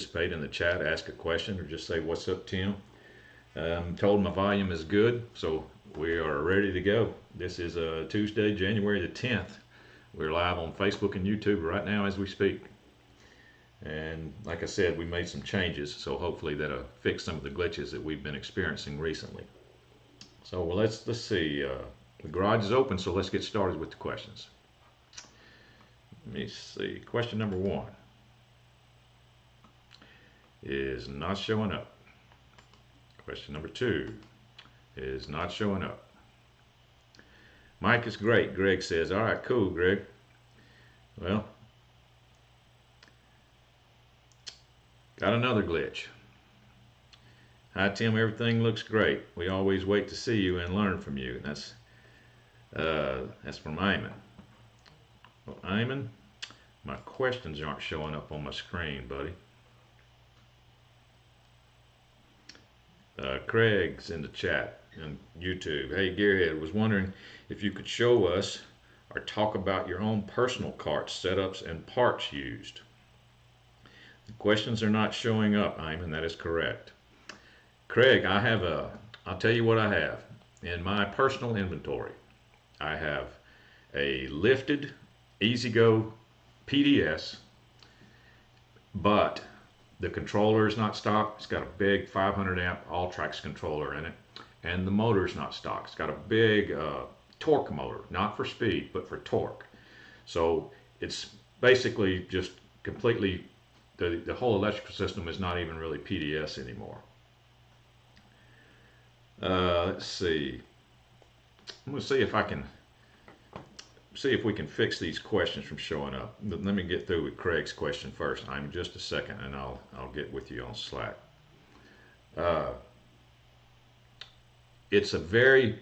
participate in the chat, ask a question, or just say, "What's up, Tim?" I'm told my volume is good, so we are ready to go. This is Tuesday, January the 10th. We're live on Facebook and YouTube right now as we speak. And like I said, we made some changes, so hopefully that'll fix some of the glitches that we've been experiencing recently. So well, let's see. The garage is open, so let's get started with the questions. Let me see. Question number 1 is not showing up. Question number 2 is not showing up. Mike is great, Greg says. All right, cool, Greg. Well, got another glitch. Hi, Tim. Everything looks great. We always wait to see you and learn from you. That's from Ayman. Well, Ayman, my questions aren't showing up on my screen, buddy. Craig's in the chat on YouTube. Hey, Gearhead, was wondering if you could show us or talk about your own personal cart setups and parts used. The questions are not showing up, Ayman. That is correct. Craig, I'll tell you what I have. In my personal inventory, I have a lifted EZGO PDS, but the controller is not stock. It's got a big 500 amp All-Trax controller in it, and the motor is not stock. It's got a big torque motor, not for speed, but for torque. So it's basically just completely, the whole electrical system is not even really PDS anymore. Let's see. I'm going to see if I can we can fix these questions from showing up. Let me get through with Craig's question first. I'm just a second, and I'll get with you on Slack. It's a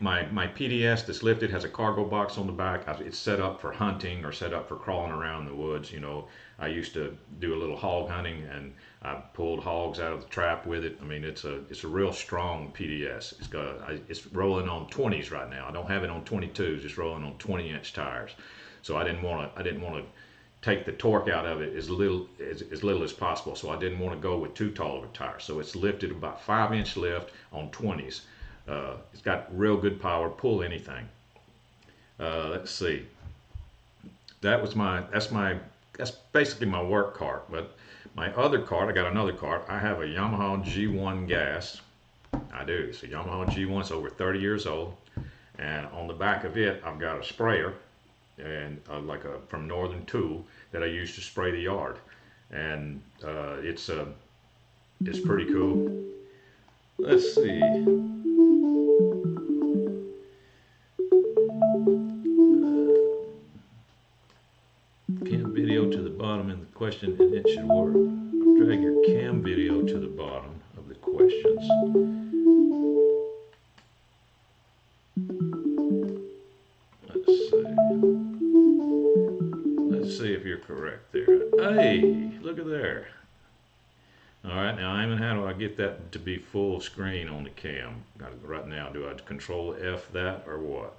my PDS that's lifted has a cargo box on the back. It's set up for hunting or set up for crawling around in the woods. You know, I used to do a little hog hunting, and I pulled hogs out of the trap with it. I mean, it's a real strong PDS. It's rolling on 20s right now. I don't have it on 22s. It's rolling on 20-inch tires. So I didn't want to take the torque out of it as little as possible. So I didn't want to go with too tall of a tire. So it's lifted about 5-inch lift on 20s. It's got real good power, pull anything. Let's see. That's basically my work cart. But my other cart, I got another cart. I have a Yamaha G1 gas. I do. It's a Yamaha G1. It's over 30 years old. And on the back of it, I've got a sprayer, and from Northern Tool that I use to spray the yard. And it's pretty cool. Let's see. Cam video to the bottom in the question, and it should work. Drag your cam video to the bottom of the questions. Let's see if you're correct there. Hey, look at there. All right, now Ayman, how do I get that to be full screen on the cam? Right now, do I Control F that or what?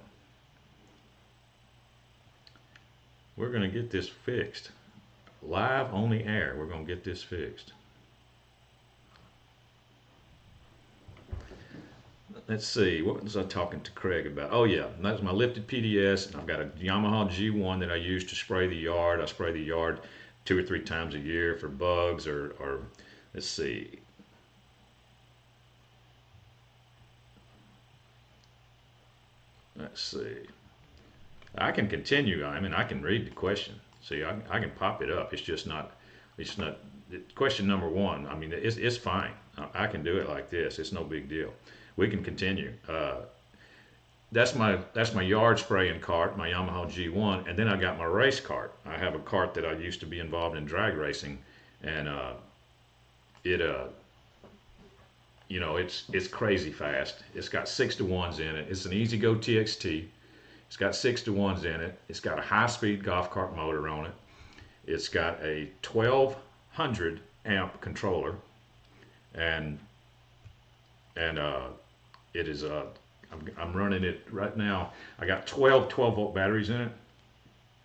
We're going to get this fixed. Live on the air, we're going to get this fixed. Let's see, what was I talking to Craig about? Oh yeah, that's my lifted PDS, and I've got a Yamaha G1 that I use to spray the yard. I spray the yard 2 or 3 times a year for bugs or let's see. Let's see. I can continue. I mean, I can read the question. See, I can pop it up. It's just not. Question number 1. I mean, it's fine. I can do it like this. It's no big deal. We can continue. That's my yard spraying cart, my Yamaha G1, and then I got my race cart. I have a cart that I used to be involved in drag racing, and you know, it's crazy fast. It's got 6-to-1s in it. It's an EZGO TXT. It's got 6-to-1s in it. It's got a high-speed golf cart motor on it. It's got a 1200 amp controller, and it is I'm running it right now. I got 12 12-volt batteries in it.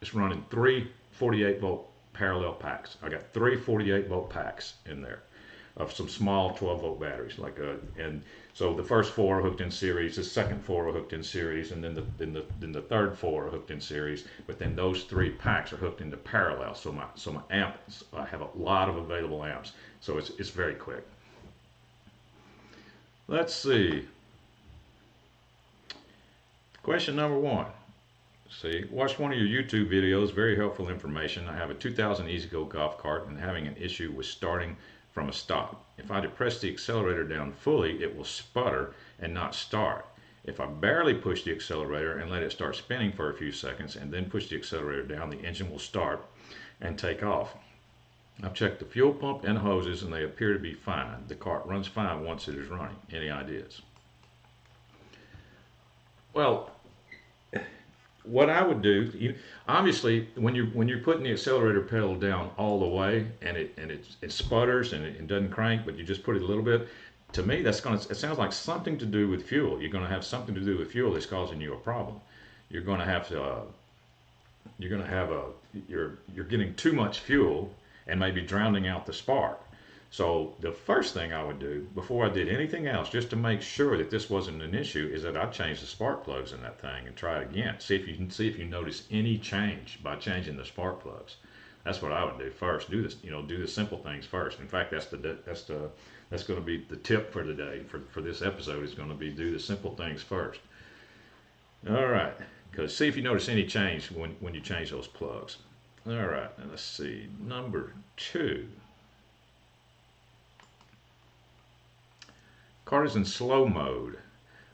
It's running 3 48-volt parallel packs. I got 3 48-volt packs in there of some small 12-volt batteries, and so the first 4 are hooked in series, the second 4 are hooked in series, and then the third 4 are hooked in series. But then those 3 packs are hooked into parallel. So my amps, I have a lot of available amps, so it's very quick. Let's see. Question number 1. See, watched one of your YouTube videos, very helpful information. I have a 2000 EZGO golf cart and having an issue with starting from a stop. If I depress the accelerator down fully, it will sputter and not start. If I barely push the accelerator and let it start spinning for a few seconds and then push the accelerator down, the engine will start and take off. I've checked the fuel pump and hoses and they appear to be fine. The cart runs fine once it is running. Any ideas? Well, what I would do, obviously, when you're putting the accelerator pedal down all the way and it sputters and it doesn't crank, but you just put it a little bit, to me it sounds like something to do with fuel. You're going to have something to do with fuel that's causing you a problem. You're going to have to you're getting too much fuel and maybe drowning out the spark. So the first thing I would do before I did anything else, just to make sure that this wasn't an issue, is that I'd change the spark plugs in that thing and try it again. See if you notice any change by changing the spark plugs. That's what I would do first. Do this, do the simple things first. In fact, that's going to be the tip for today. For this episode is going to be do the simple things first. All right, because see if you notice any change when you change those plugs. All right, now let's see. Number 2. Cart is in slow mode.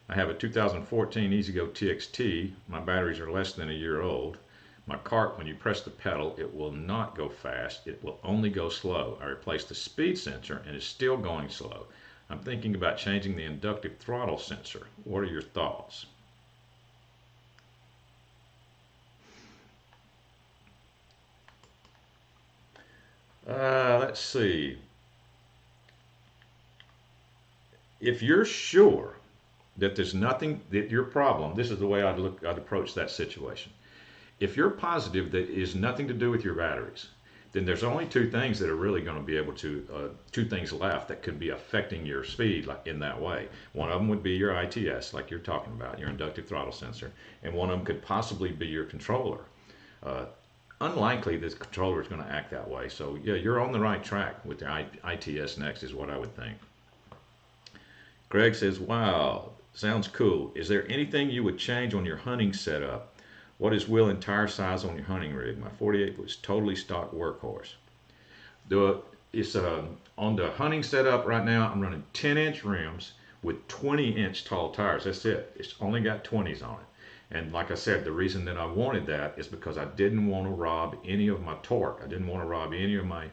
I have a 2014 EZGO TXT. My batteries are less than a year old. My cart, when you press the pedal, it will not go fast. It will only go slow. I replaced the speed sensor and it's still going slow. I'm thinking about changing the inductive throttle sensor. What are your thoughts? Let's see. If you're sure that there's nothing, that your problem, this is the way I'd approach that situation. If you're positive that it is nothing to do with your batteries, then there's only 2 things that are really going to be able to, 2 things left that could be affecting your speed in that way. One of them would be your ITS, like you're talking about, your inductive throttle sensor, and one of them could possibly be your controller. Unlikely this controller is going to act that way. So yeah, you're on the right track with the ITS next is what I would think. Greg says, wow, sounds cool. Is there anything you would change on your hunting setup? What is wheel and tire size on your hunting rig? My 48 was totally stock workhorse. It's on the hunting setup right now, I'm running 10-inch rims with 20-inch tall tires. That's it. It's only got 20s on it. And like I said, the reason that I wanted that is because I didn't want to rob any of my torque. I didn't want to rob any of my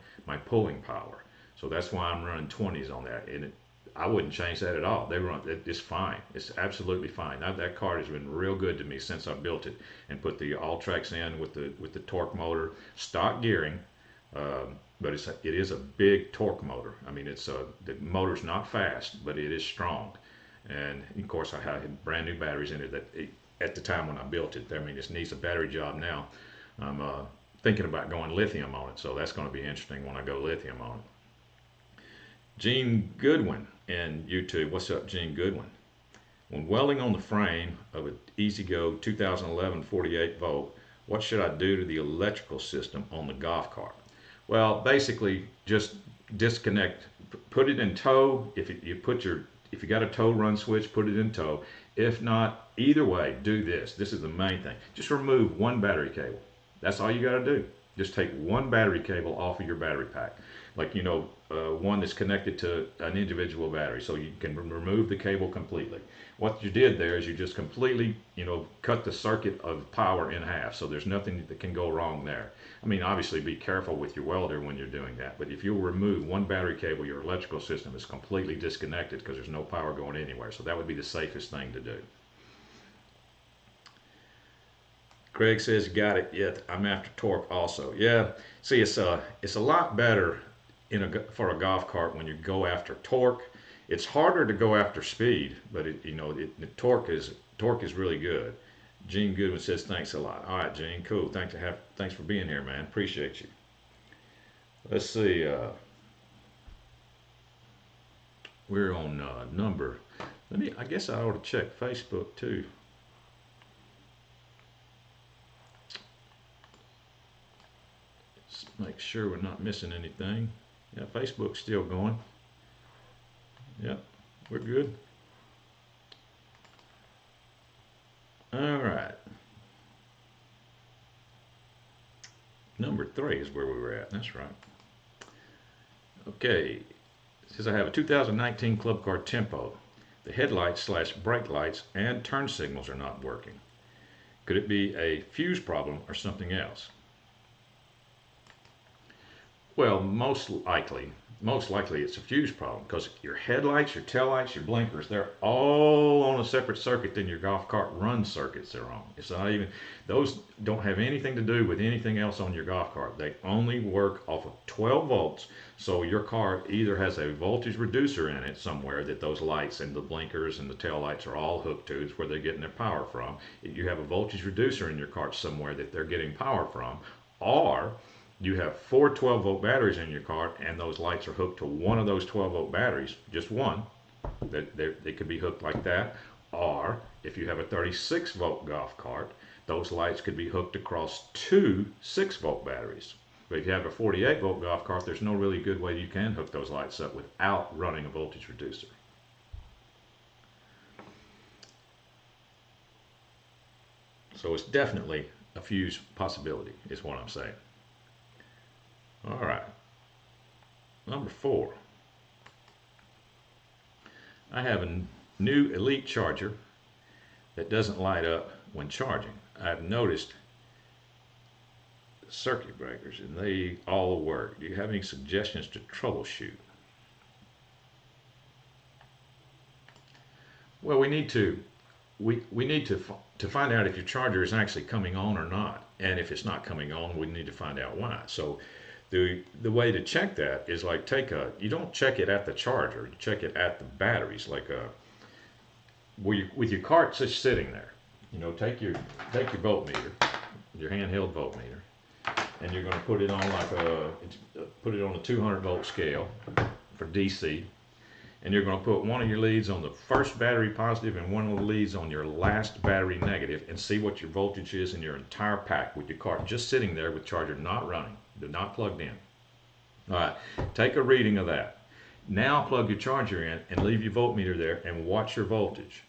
pulling power. So that's why I'm running 20s on that. And I wouldn't change that at all. It's fine. It's absolutely fine. That cart has been real good to me since I built it and put the All-Trax in with the torque motor, stock gearing, but it is a big torque motor. I mean, the motor's not fast, but it is strong. And of course, I had brand new batteries in it at the time when I built it. I mean, this needs a battery job now. I'm thinking about going lithium on it, so that's going to be interesting when I go lithium on it. Gene Goodwin in YouTube. What's up, Gene Goodwin? When welding on the frame of an EZGO 2011 48 volt, what should I do to the electrical system on the golf cart? Well, basically just disconnect, put it in tow. If you got a tow run switch, put it in tow. If not, either way, do this. This is the main thing. Just remove one battery cable. That's all you got to do. Just take one battery cable off of your battery pack. Like, one that's connected to an individual battery, so you can remove the cable completely. What you did there is you just completely, cut the circuit of power in half, so there's nothing that can go wrong there. I mean, obviously be careful with your welder when you're doing that, but if you remove one battery cable, your electrical system is completely disconnected because there's no power going anywhere, so that would be the safest thing to do. Craig says, got it. Yeah, I'm after torque also. Yeah, see, it's a lot better for a golf cart when you go after torque. It's harder to go after speed, but the torque is really good. Gene Goodwin says, thanks a lot. All right, Gene, cool. Thanks for being here, man. Appreciate you. Let's see. We're on number. I guess I ought to check Facebook too. Let's make sure we're not missing anything. Yeah, Facebook's still going. Yep, we're good. All right. Number 3 is where we were at. That's right. Okay. It says I have a 2019 Club Car Tempo. The headlights / brake lights and turn signals are not working. Could it be a fuse problem or something else? Well, most likely it's a fuse problem, because your headlights, your taillights, your blinkers, they're all on a separate circuit than your golf cart run circuits they're on. It's not even, those don't have anything to do with anything else on your golf cart. They only work off of 12 volts. So your car either has a voltage reducer in it somewhere that those lights and the blinkers and the taillights are all hooked to. It's where they're getting their power from. You have a voltage reducer in your cart somewhere that they're getting power from, or you have 4 12-volt batteries in your car, and those lights are hooked to one of those 12-volt batteries, just one. They could be hooked like that. Or if you have a 36-volt golf cart, those lights could be hooked across 2 6-volt batteries. But if you have a 48-volt golf cart, there's no really good way you can hook those lights up without running a voltage reducer. So it's definitely a fuse possibility, is what I'm saying. All right, number 4. I have a new Elite charger that doesn't light up when charging. I've noticed circuit breakers and they all work. Do you have any suggestions to troubleshoot? Well, we need to find out if your charger is actually coming on or not, and if it's not coming on, we need to find out why. So the way to check that is like you don't check it at the charger, you check it at the batteries, like with your cart just sitting there. You know, take your voltmeter, your handheld voltmeter, and you're going to put it on put it on a 200-volt scale for DC, and you're going to put one of your leads on the first battery positive and one of the leads on your last battery negative, and see what your voltage is in your entire pack with your cart just sitting there with charger not running, not plugged in. All right, take a reading of that. Now plug your charger in and leave your voltmeter there and watch your voltage.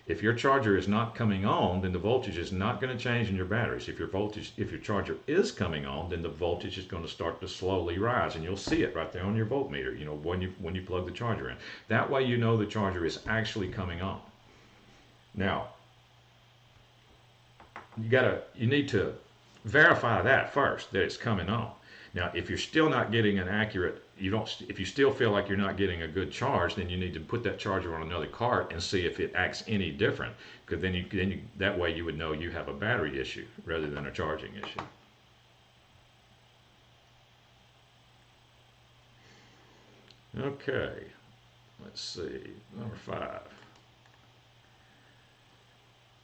If your charger is not coming on, then the voltage is not going to change in your batteries. If your charger is coming on, then the voltage is going to start to slowly rise, and you'll see it right there on your voltmeter, you know, when you plug the charger in. That way you know the charger is actually coming on. Now, you need to verify that first, that it's coming on. Now, if you're still not getting an accurate, if you still feel like you're not getting a good charge, then you need to put that charger on another cart and see if it acts any different. Because that way you would know you have a battery issue rather than a charging issue. Okay, let's see, number 5.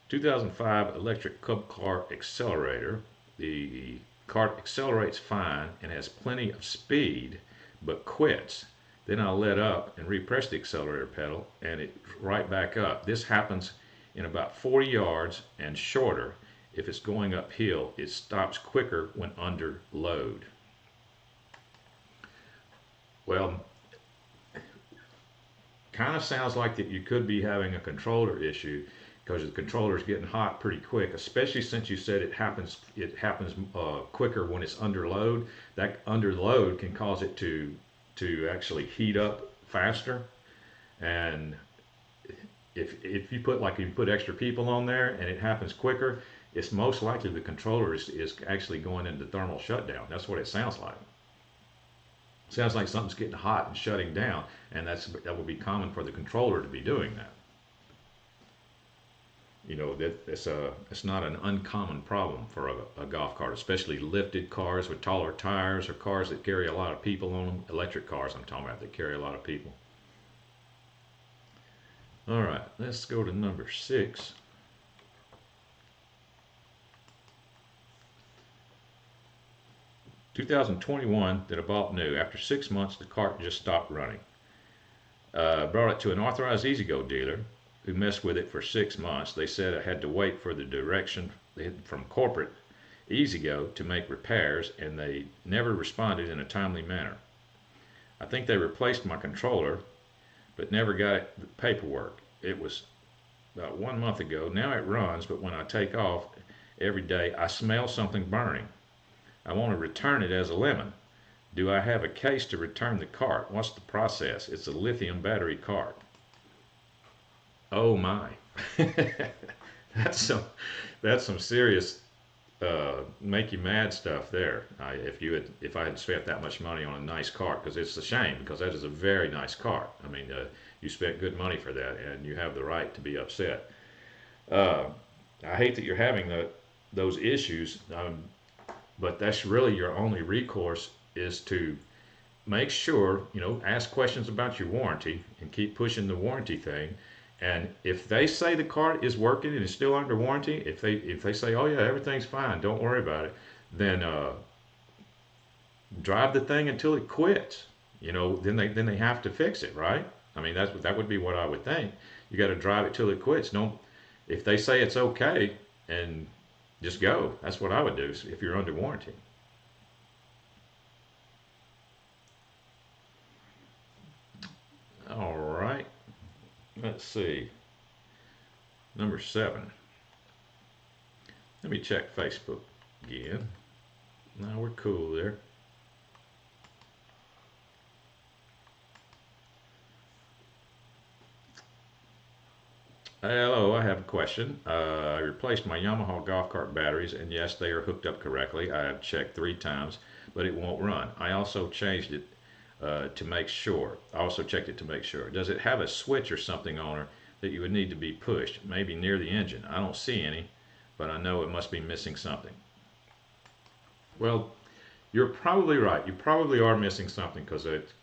2005 electric Club Car accelerator. The cart accelerates fine and has plenty of speed, but quits. Then I'll let up and repress the accelerator pedal, and it's right back up. This happens in about 40 yards and shorter. If it's going uphill, it stops quicker when under load. Well, kind of sounds like that you could be having a controller issue, because the controller is getting hot pretty quick, especially since you said it happens quicker when it's under load. That under load can cause it to actually heat up faster, and if you put extra people on there and it happens quicker, it's most likely the controller is actually going into thermal shutdown. That's what it sounds like. It sounds like something's getting hot and shutting down, and that would be common for the controller to be doing that. You know, it's not an uncommon problem for a golf cart, especially lifted cars with taller tires, or cars that carry a lot of people on them. Electric cars I'm talking about, that carry a lot of people. All right, let's go to number 6. 2021 that I bought new. After 6 months, the cart just stopped running. Brought it to an authorized EZGO dealer who messed with it for 6 months. They said I had to wait for the direction from corporate EZGO to make repairs, and they never responded in a timely manner. I think they replaced my controller, but never got the paperwork. It was about 1 month ago. Now it runs, but when I take off every day, I smell something burning. I want to return it as a lemon. Do I have a case to return the cart? What's the process? It's a lithium battery cart. Oh my. that's some serious make you mad stuff there. If I had spent that much money on a nice cart, because it's a shame, because that is a very nice cart. I mean, you spent good money for that, and you have the right to be upset. I hate that you're having those issues, but that's really your only recourse, is to make sure, ask questions about your warranty and keep pushing the warranty thing. And if they say the cart is working and is still under warranty, if they say, oh yeah, everything's fine, don't worry about it, then drive the thing until it quits. Then they have to fix it, right? I mean, that would be what I would think. You got to drive it till it quits. If they say it's okay, and just go. That's what I would do if you're under warranty. All right. Let's see. Number 7. Let me check Facebook again. No, we're cool there. Hello, I have a question. I replaced my Yamaha golf cart batteries, and yes, they are hooked up correctly. I have checked 3 times, but it won't run. I also changed it to make sure. I also checked it to make sure. Does it have a switch or something on her that you would need to be pushed, maybe near the engine? I don't see any, but I know it must be missing something. Well, you're probably right. You probably are missing something, because it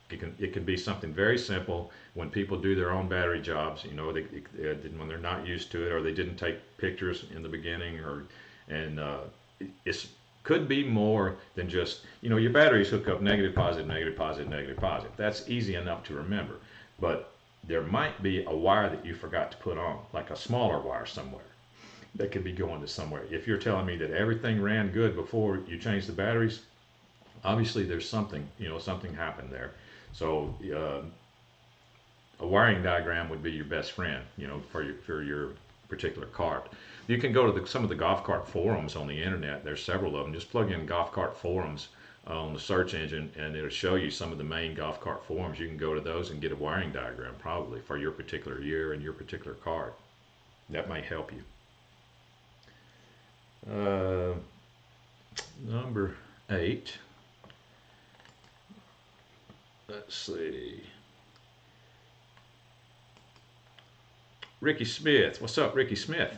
can be something very simple. When people do their own battery jobs, when they're not used to it, or they didn't take pictures in the beginning, it could be more than just, your batteries hook up negative, positive, negative, positive, negative, positive. That's easy enough to remember. But there might be a wire that you forgot to put on, like a smaller wire somewhere that could be going to somewhere. If you're telling me that everything ran good before you changed the batteries, obviously there's something, something happened there. So a wiring diagram would be your best friend, for your particular cart. You can go to some of the golf cart forums on the internet. There's several of them. Just plug in golf cart forums on the search engine, and it'll show you some of the main golf cart forums. You can go to those and get a wiring diagram, probably for your particular year and your particular cart. That might help you. Number 8. Let's see. Ricky Smith. What's up, Ricky Smith?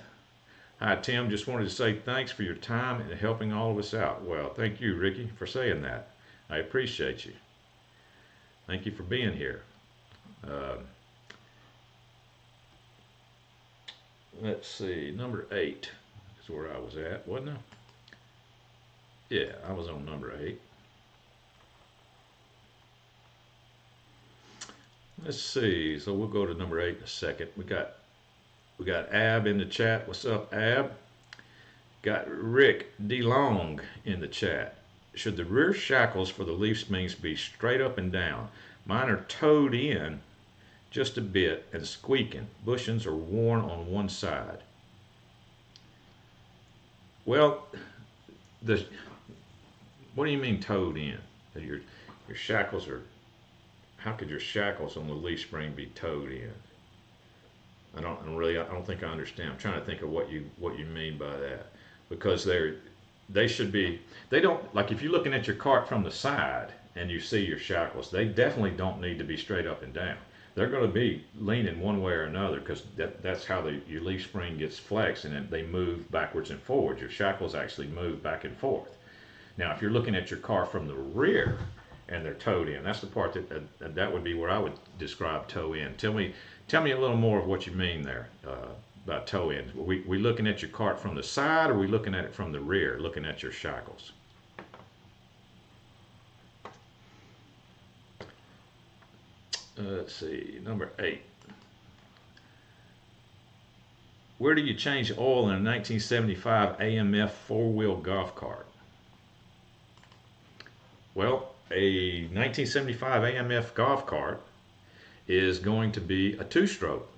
Hi, Tim. Just wanted to say thanks for your time and helping all of us out. Well, thank you, Ricky, for saying that. I appreciate you. Thank you for being here. Let's see. Number 8 is where I was at, wasn't I? Yeah, I was on number 8. Let's see. So we'll go to number 8 in a second. We got Ab in the chat. What's up, Ab? Got Rick DeLong in the chat. Should the rear shackles for the leaf springs be straight up and down? Mine are towed in just a bit and squeaking. Bushings are worn on one side. Well, what do you mean towed in? Your shackles are. How could your shackles on the leaf spring be towed in? I don't think I understand. I'm trying to think of what you mean by that, because they should be. They don't, like, if you're looking at your cart from the side and you see your shackles, they definitely don't need to be straight up and down. They're going to be leaning one way or another, because that's how your leaf spring gets flexed, and they move backwards and forwards. Your shackles actually move back and forth. Now, if you're looking at your car from the rear and they're towed in, that's the part that would be where I would describe tow in. Tell me a little more of what you mean there about tow in. We looking at your cart from the side, or are we looking at it from the rear, looking at your shackles? Let's see, number 8. Where do you change oil in a 1975 AMF four-wheel golf cart? Well, a 1975 AMF golf cart is going to be a two-stroke.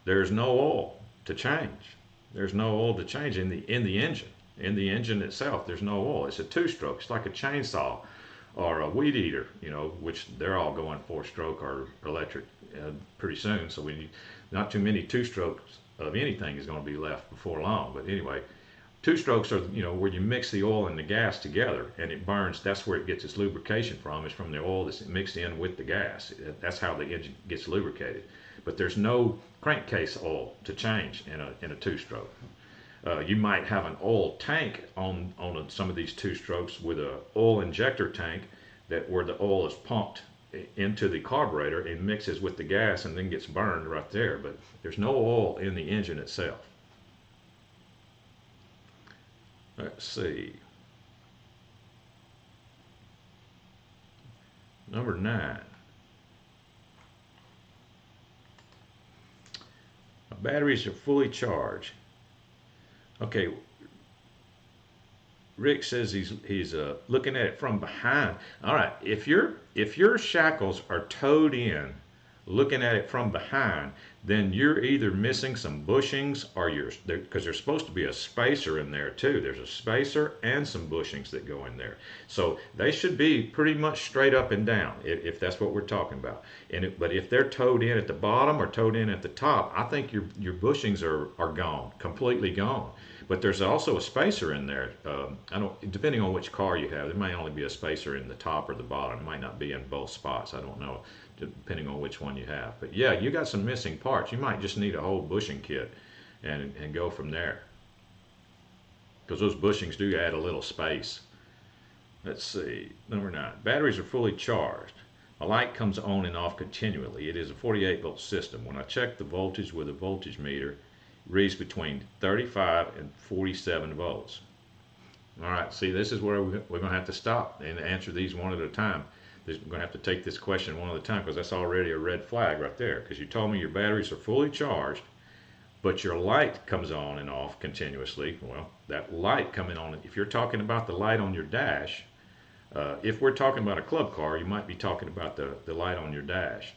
There's no oil to change. There's no oil to change in the engine. In the engine itself, there's no oil. It's a two-stroke. It's like a chainsaw or a weed eater, you know, which they're all going four-stroke or electric pretty soon. So not too many two-strokes of anything is going to be left before long. But anyway, two strokes are, you know, where you mix the oil and the gas together and it burns. That's where it gets its lubrication from, is from the oil that's mixed in with the gas. That's how the engine gets lubricated. But there's no crankcase oil to change in a two-stroke. You might have an oil tank on some of these two strokes with a oil injector tank where the oil is pumped into the carburetor and mixes with the gas and then gets burned right there. But there's no oil in the engine itself. Let's see. Number 9. Batteries are fully charged. Okay, Rick says he's looking at it from behind. All right, if your shackles are towed in, looking at it from behind, then you're either missing some bushings or because there's supposed to be a spacer in there too. There's a spacer and some bushings that go in there. So they should be pretty much straight up and down if that's what we're talking about. But if they're towed in at the bottom or towed in at the top, I think your bushings are gone, completely gone. But there's also a spacer in there. Depending on which car you have, there may only be a spacer in the top or the bottom. It might not be in both spots. I don't know, depending on which one you have. But yeah, you got some missing parts. You might just need a whole bushing kit and go from there, because those bushings do add a little space. Let's see, number 9. Batteries are fully charged. A light comes on and off continually. It is a 48-volt system. When I check the voltage with a voltage meter, it reads between 35 and 47 volts. All right, see, this is where we're going to have to stop and answer these one at a time. We're going to have to take this question one at a time, because that's already a red flag right there, because you told me your batteries are fully charged, but your light comes on and off continuously. Well, that light coming on, if you're talking about the light on your dash, if we're talking about a club car, you might be talking about the light on your dash.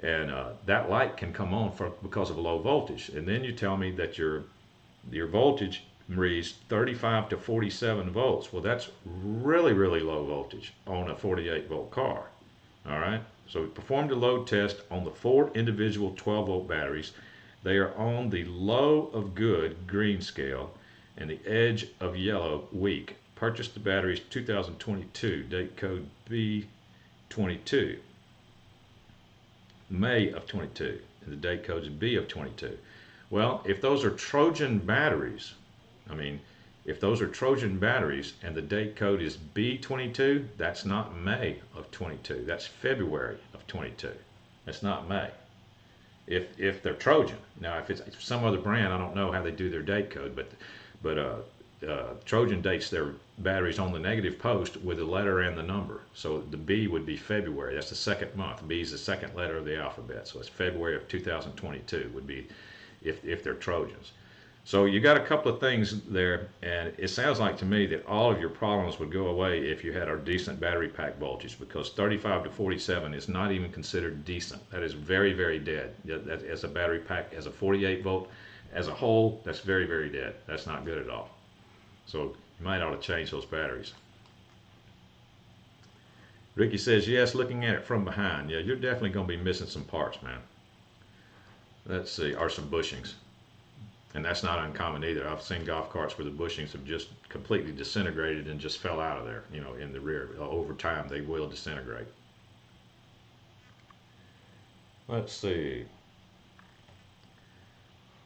And that light can come on because of low voltage. And then you tell me that your voltage reads 35 to 47 volts. Well, that's really, really low voltage on a 48-volt car. All right. So we performed a load test on the 4 individual 12-volt batteries. They are on the low of good green scale and the edge of yellow weak. Purchased the batteries 2022, date code B22. May of 22, and the date code is B of 22. Well, if those are Trojan batteries, if those are Trojan batteries and the date code is B22, that's not May of 22. That's February of 22. That's not May. If they're Trojan. Now, if it's some other brand, I don't know how they do their date code, but Trojan dates their batteries on the negative post with the letter and the number. So the B would be February. That's the second month. B is the second letter of the alphabet. So it's February of 2022 would be if they're Trojans. So you got a couple of things there, and it sounds like to me that all of your problems would go away if you had a decent battery pack voltage, because 35 to 47 is not even considered decent. That is very, very dead. As a battery pack, as a 48 volt, as a whole, that's very, very dead. That's not good at all. So you might ought to change those batteries. Ricky says, yes, looking at it from behind. Yeah, you're definitely going to be missing some parts, man. Let's see, or some bushings. And that's not uncommon either. I've seen golf carts where the bushings have just completely disintegrated and just fell out of there, you know, in the rear. Over time, they will disintegrate. Let's see.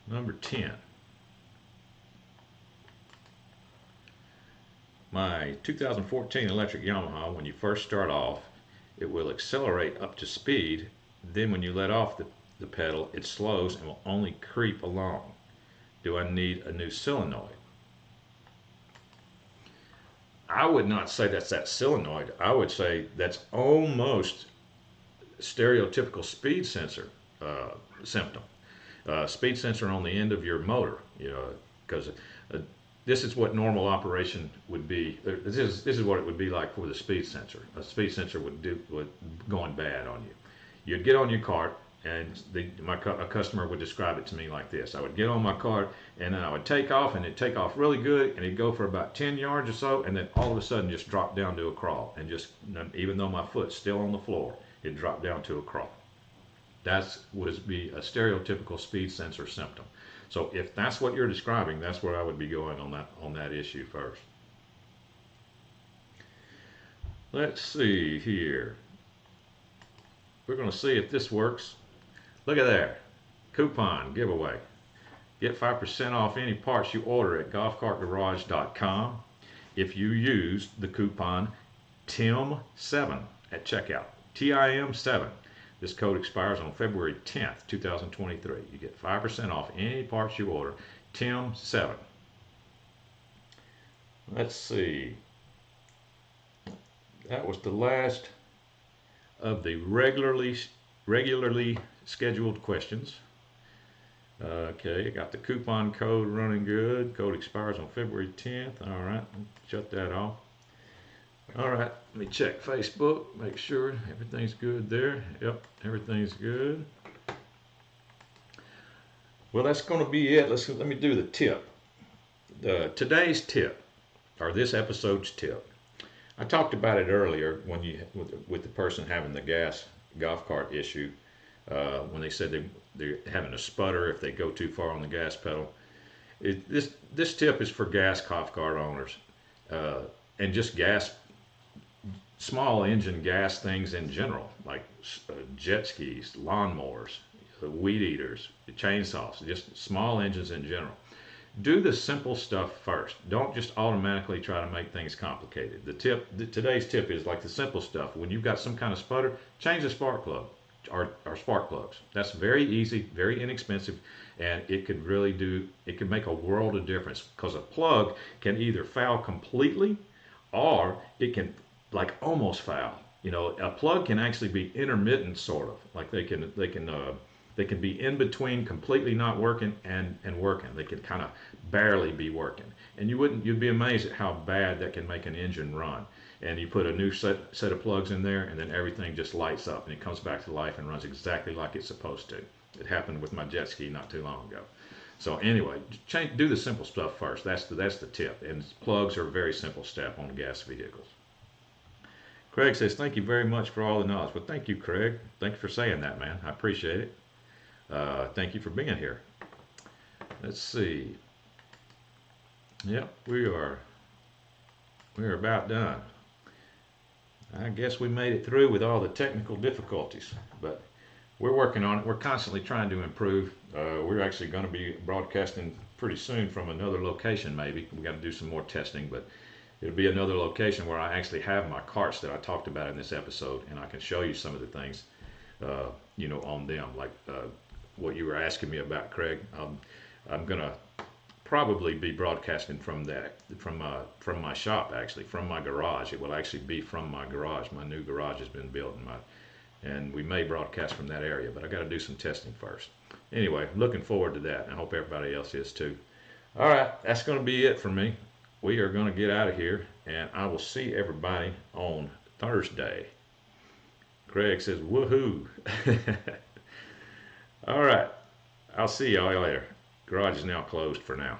Number 10. My 2014 electric Yamaha, when you first start off, it will accelerate up to speed. Then when you let off the pedal, it slows and will only creep along. Do I need a new solenoid? I would not say that's that solenoid. I would say that's almost stereotypical speed sensor symptom. Speed sensor on the end of your motor, because this is what normal operation would be. This is what it would be like for the speed sensor. A speed sensor would going bad on you. You'd get on your cart, and a customer would describe it to me like this. I would get on my cart, and then I would take off, and it'd take off really good, and it'd go for about 10 yards or so, and then all of a sudden just drop down to a crawl, and just, even though my foot's still on the floor, it dropped down to a crawl. That would be a stereotypical speed sensor symptom. So if that's what you're describing, that's where I would be going on that issue first. Let's see here. We're going to see if this works. Look at there. Coupon giveaway. Get 5% off any parts you order at 𝗏𝗂𝗲𝗀𝗇𝗏 if you use the coupon TIM7 at checkout. TIM7. This code expires on February 10th, 2023. You get 5% off any parts you order. TIM7. Let's see. That was the last of the regularly scheduled questions. Okay, I got the coupon code running good. Code expires on February 10th. All right, shut that off. All right, let me check Facebook, make sure everything's good there. Yep, everything's good. Well, that's going to be it. Let me do the tip. Today's tip, or this episode's tip. I talked about it earlier when with the person having the golf cart issue, when they said they're having a sputter if they go too far on the gas pedal. This tip is for gas golf cart owners, and just small engine gas things in general, like jet skis, lawnmowers, weed eaters, chainsaws, just small engines in general. Do the simple stuff first. Don't just automatically try to make things complicated. Today's tip is like the simple stuff. When you've got some kind of sputter, change the spark plug or spark plugs. That's very easy, very inexpensive, and it could make a world of difference, because a plug can either foul completely or it can like almost foul. A plug can actually be intermittent, sort of like they can be in between completely not working and working. They can kind of barely be working, and you'd be amazed at how bad that can make an engine run. And you put a new set of plugs in there, and then everything just lights up and it comes back to life and runs exactly like it's supposed to. It happened with my jet ski not too long ago. So anyway, do the simple stuff first. That's the tip. And plugs are a very simple step on gas vehicles. Craig says, thank you very much for all the knowledge. Well, thank you, Craig. Thank you for saying that, man. I appreciate it. Thank you for being here. Let's see. Yep, we are about done. I guess we made it through with all the technical difficulties, but we're working on it. We're constantly trying to improve. We're actually going to be broadcasting pretty soon from another location, maybe. We got to do some more testing, but it'll be another location where I actually have my carts that I talked about in this episode, and I can show you some of the things, on them, like what you were asking me about, Craig. I'm going to probably be broadcasting from my shop, actually, from my garage. It will actually be from my garage. My new garage has been built, and we may broadcast from that area, but I got to do some testing first. Anyway, looking forward to that. I hope everybody else is too. All right, that's going to be it for me. We are going to get out of here, and I will see everybody on Thursday. Craig says, woohoo. All right, I'll see y'all later. Garage is now closed for now.